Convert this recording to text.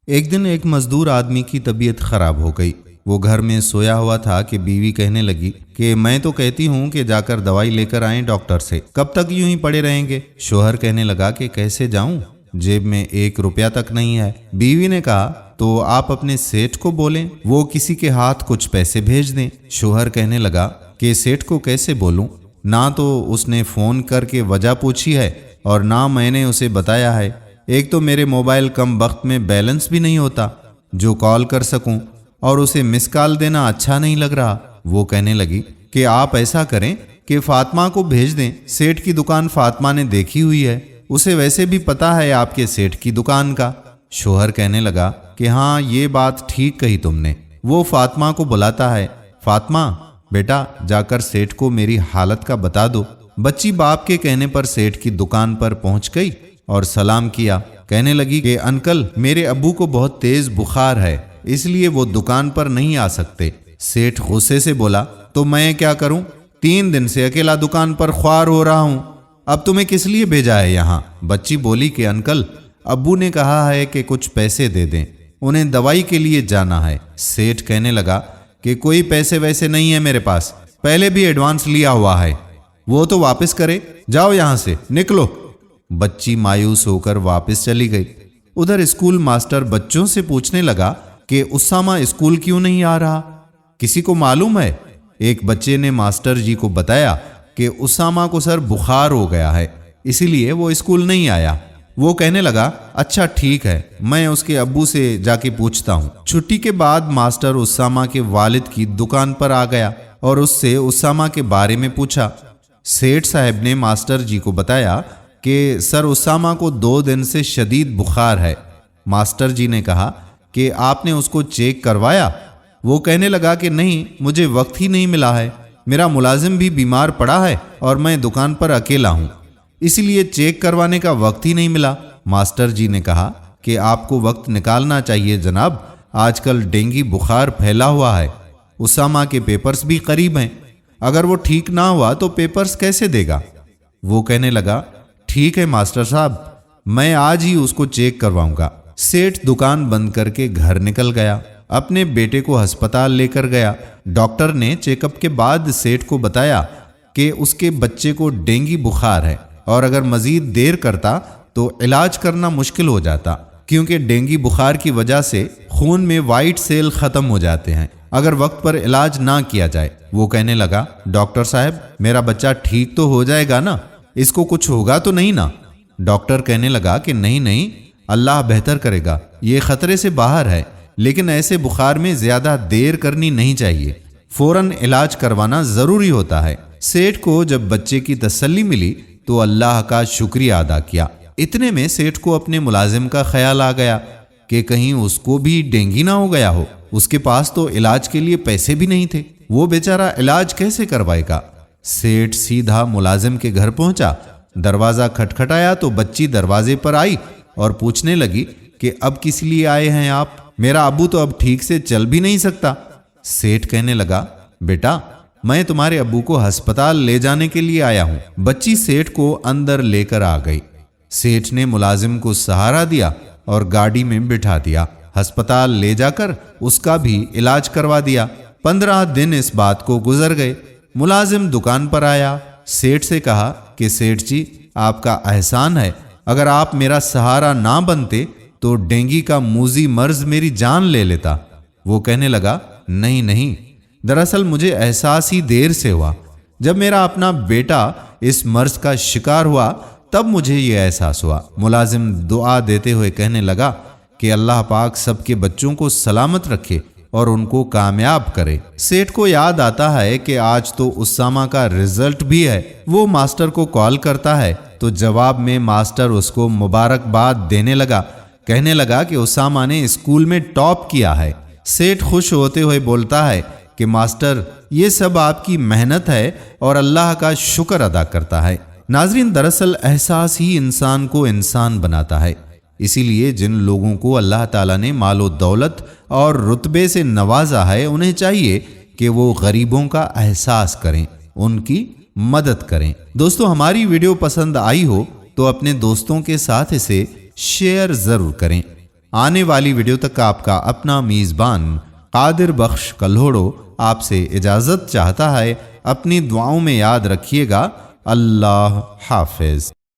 ایک دن ایک مزدور آدمی کی طبیعت خراب ہو گئی۔ وہ گھر میں سویا ہوا تھا کہ بیوی کہنے لگی کہ میں تو کہتی ہوں کہ جا کر دوائی لے کر آئیں ڈاکٹر سے، کب تک یوں ہی پڑے رہیں گے؟ شوہر کہنے لگا کہ کیسے جاؤں، جیب میں 1 روپیہ تک نہیں ہے۔ بیوی نے کہا تو آپ اپنے سیٹھ کو بولیں، وہ کسی کے ہاتھ کچھ پیسے بھیج دیں۔ شوہر کہنے لگا کہ سیٹھ کو کیسے بولوں، نہ تو اس نے فون کر کے وجہ پوچھی ہے اور نہ میں نے اسے بتایا ہے، ایک تو میرے موبائل کم وقت میں بیلنس بھی نہیں ہوتا جو کال کر سکوں، اور اسے مس کال دینا اچھا نہیں لگ رہا۔ وہ کہنے لگی کہ آپ ایسا کریں کہ فاطمہ کو بھیج دیں، سیٹھ کی دکان فاطمہ نے دیکھی ہوئی ہے، اسے ویسے بھی پتا ہے آپ کے سیٹھ کی دکان کا۔ شوہر کہنے لگا کہ ہاں یہ بات ٹھیک کہی تم نے۔ وہ فاطمہ کو بلاتا ہے، فاطمہ بیٹا جا کر سیٹھ کو میری حالت کا بتا دو۔ بچی باپ کے کہنے پر سیٹھ کی دکان پر پہنچ گئی اور سلام کیا۔ کہنے لگی کہ انکل میرے ابو کو بہت تیز بخار ہے، اس لیے وہ دکان پر نہیں آ سکتے۔ سیٹھ غصے سے بولا تو میں کیا کروں، 3 دن سے اکیلا دکان پر خوار ہو رہا ہوں، اب تمہیں کس لیے بھیجا ہے یہاں؟ بچی بولی کہ انکل ابو نے کہا ہے کہ کچھ پیسے دے دیں، انہیں دوائی کے لیے جانا ہے۔ سیٹھ کہنے لگا کہ کوئی پیسے ویسے نہیں ہے میرے پاس، پہلے بھی ایڈوانس لیا ہوا ہے، وہ تو واپس کرے، جاؤ یہاں سے نکلو۔ بچی مایوس ہو کر واپس چلی گئی۔ ادھر اسکول ماسٹر بچوں سے پوچھنے لگا کہ اسامہ اسکول کیوں نہیں آ رہا، کسی کو معلوم ہے؟ ایک بچے نے ماسٹر جی کو بتایا کہ اسامہ کو سر بخار ہو گیا ہے، اسی لیے وہ اسکول نہیں آیا۔ وہ کہنے لگا اچھا ٹھیک ہے، میں اس کے ابو سے جا کے پوچھتا ہوں۔ چھٹی کے بعد ماسٹر اسامہ کے والد کی دکان پر آ گیا اور اس سے اسامہ کے بارے میں پوچھا۔ سیٹھ صاحب نے ماسٹر جی کو بتایا کہ سر اسامہ کو 2 دن سے شدید بخار ہے۔ ماسٹر جی نے کہا کہ آپ نے اس کو چیک کروایا؟ وہ کہنے لگا کہ نہیں، مجھے وقت ہی نہیں ملا ہے، میرا ملازم بھی بیمار پڑا ہے اور میں دکان پر اکیلا ہوں، اسی لیے چیک کروانے کا وقت ہی نہیں ملا۔ ماسٹر جی نے کہا کہ آپ کو وقت نکالنا چاہیے جناب، آج کل ڈینگی بخار پھیلا ہوا ہے، اسامہ کے پیپرز بھی قریب ہیں، اگر وہ ٹھیک نہ ہوا تو پیپرز کیسے دے گا؟ وہ کہنے لگا ٹھیک ہے ماسٹر صاحب، میں آج ہی اس کو چیک کرواؤں گا۔ سیٹھ دکان بند کر کے گھر نکل گیا، اپنے بیٹے کو ہسپتال لے کر گیا۔ ڈاکٹر نے چیک اپ کے بعد سیٹھ کو بتایا کہ اس کے بچے کو ڈینگی بخار ہے اور اگر مزید دیر کرتا تو علاج کرنا مشکل ہو جاتا، کیونکہ ڈینگی بخار کی وجہ سے خون میں وائٹ سیل ختم ہو جاتے ہیں اگر وقت پر علاج نہ کیا جائے۔ وہ کہنے لگا ڈاکٹر صاحب میرا بچہ ٹھیک تو ہو جائے گا نا، اس کو کچھ ہوگا تو نہیں نا؟ ڈاکٹر کہنے لگا کہ نہیں، اللہ بہتر کرے گا، یہ خطرے سے باہر ہے، لیکن ایسے بخار میں زیادہ دیر کرنی نہیں چاہیے، فوراً علاج کروانا ضروری ہوتا ہے۔ سیٹھ کو جب بچے کی تسلی ملی تو اللہ کا شکریہ ادا کیا۔ اتنے میں سیٹھ کو اپنے ملازم کا خیال آ گیا کہ کہیں اس کو بھی ڈینگی نہ ہو گیا ہو، اس کے پاس تو علاج کے لیے پیسے بھی نہیں تھے، وہ بیچارہ علاج کیسے کروائے گا؟ سیٹھ سیدھا ملازم کے گھر پہنچا، دروازہ کھٹکھٹایا تو بچی دروازے پر آئی اور پوچھنے لگی کہ اب کس لیے آئے ہیں آپ؟ میرا ابو تو اب ٹھیک سے چل بھی نہیں سکتا۔ سیٹھ کہنے لگا بیٹا میں تمہارے ابو کو ہسپتال لے جانے کے لیے آیا ہوں۔ بچی سیٹھ کو اندر لے کر آ گئی۔ سیٹھ نے ملازم کو سہارا دیا اور گاڑی میں بٹھا دیا، ہسپتال لے جا کر اس کا بھی علاج کروا دیا۔ 15 دن اس بات کو گزر گئے۔ ملازم دکان پر آیا، سیٹھ سے کہا کہ سیٹھ جی آپ کا احسان ہے، اگر آپ میرا سہارا نہ بنتے تو ڈینگی کا موذی مرض میری جان لے لیتا۔ وہ کہنے لگا نہیں، دراصل مجھے احساس ہی دیر سے ہوا، جب میرا اپنا بیٹا اس مرض کا شکار ہوا تب مجھے یہ احساس ہوا۔ ملازم دعا دیتے ہوئے کہنے لگا کہ اللہ پاک سب کے بچوں کو سلامت رکھے اور ان کو کامیاب کرے۔ سیٹھ کو یاد آتا ہے کہ آج تو اسامہ کا رزلٹ بھی ہے۔ وہ ماسٹر کو کال کرتا ہے تو جواب میں ماسٹر اس کو مبارکباد دینے لگا، کہنے لگا کہ اسامہ نے اسکول میں ٹاپ کیا ہے۔ سیٹھ خوش ہوتے ہوئے بولتا ہے کہ ماسٹر یہ سب آپ کی محنت ہے اور اللہ کا شکر ادا کرتا ہے۔ ناظرین دراصل احساس ہی انسان کو انسان بناتا ہے، اسی لیے جن لوگوں کو اللہ تعالیٰ نے مال و دولت اور رتبے سے نوازا ہے انہیں چاہیے کہ وہ غریبوں کا احساس کریں، ان کی مدد کریں۔ دوستو ہماری ویڈیو پسند آئی ہو تو اپنے دوستوں کے ساتھ اسے شیئر ضرور کریں۔ آنے والی ویڈیو تک آپ کا اپنا میزبان قادر بخش کلہوڑو آپ سے اجازت چاہتا ہے۔ اپنی دعاؤں میں یاد رکھیے گا۔ اللہ حافظ۔